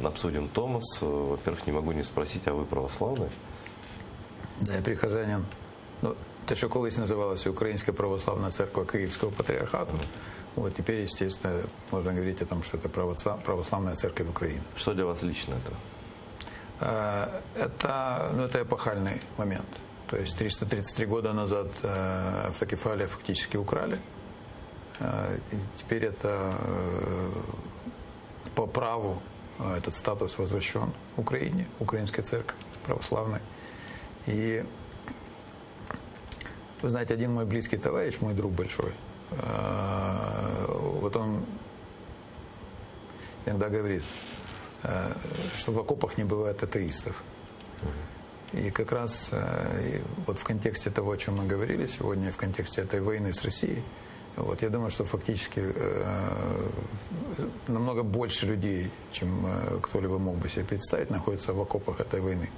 обсудим Томос. Во-первых, не могу не спросить, а вы православный? Да, я прихожанин. Ну, те, що колись називалася Українська православна церква Київського патріархату, вот теперь, естественно, можно говорить о том, что это православная церковь Украины. Что для вас лично это? Это эпохальный момент. То есть 333 года назад автокефалия фактически украли. И теперь это по праву этот статус возвращен Украине, Украинской церкви православной. И вы знаете, один мой близкий товарищ, мой друг большой, вот он иногда говорит, что в окопах не бывает атеистов. И как раз вот в контексте того, о чем мы говорили сегодня, в контексте этой войны с Россией, вот, я думаю, что фактически намного больше людей, чем кто-либо мог бы себе представить, находятся в окопах этой войны.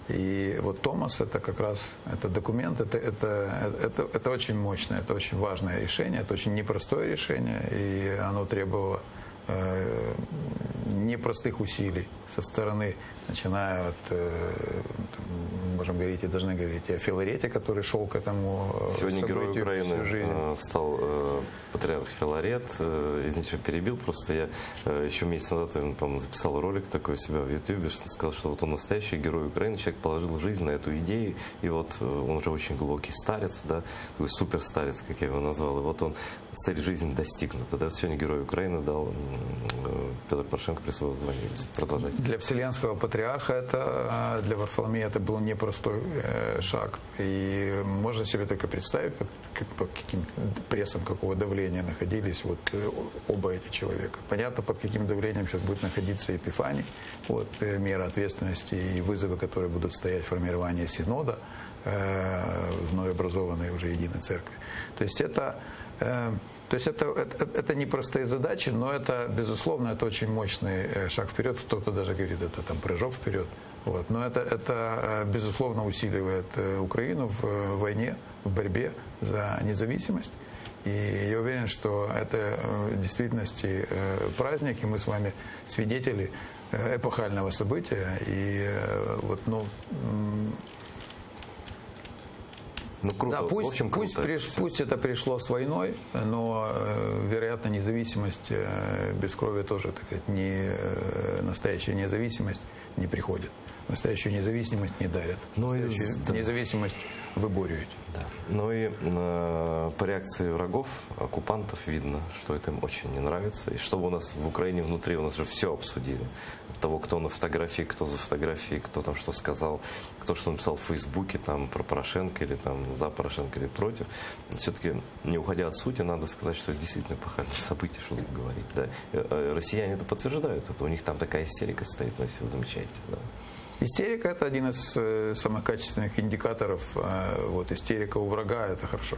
И вот Томос это как раз это документ, это очень мощное, это очень важное решение, это очень непростое решение, и оно требовало непростых усилий со стороны, начиная от, можем говорить и должны говорить, и о Филарете, который шел к этому Сегодня событию герой Украины всю жизнь. стал патриарх Филарет. Извините, что перебил, просто я еще месяц назад, по-моему, записал ролик такой у себя в Ютубе, что сказал, что вот он настоящий герой Украины, человек положил жизнь на эту идею, и вот он уже очень глубокий старец, да, такой суперстарец, как я его назвал, и вот он цель жизни достигнута. Да? Сегодня герой Украины дал Петр Порошенко присвоил звание. Продолжайте. Для Вселенского патриарха для Варфоломея это был непростой шаг. И можно себе только представить, под каким прессом какого давления находились вот оба эти человека. Понятно, под каким давлением сейчас будет находиться Епифаний, вот, мера ответственности и вызовы, которые будут стоять в формировании Синода вновь образованной уже единой церкви. То есть это непростые задачи, но это, безусловно, это очень мощный шаг вперед. Кто-то даже говорит, это там прыжок вперед. Вот. Но это, безусловно, усиливает Украину в войне, в борьбе за независимость. И я уверен, что это в действительности праздник, и мы с вами свидетели эпохального события. И вот, круто. Да, в общем, круто. Пусть это пришло с войной, но, вероятно, независимость без крови тоже, так сказать, настоящая независимость не приходит. Настоящую независимость не дарят. Независимость выборивают. Да. Но и по реакции врагов, оккупантов видно, что это им очень не нравится. И чтобы у нас в Украине внутри, у нас же все обсудили. Того, кто на фотографии, кто за фотографией, кто там что сказал, кто что написал в Фейсбуке там, про Порошенко или там, за Порошенко или против. Все-таки, не уходя от сути, надо сказать, что это действительно эпохальное событие, что тут говорить. Да? Россияне это подтверждают. Это у них там такая истерика стоит, но все замечаете. Да. Истерика – это один из самых качественных индикаторов. Вот, истерика у врага – это хорошо.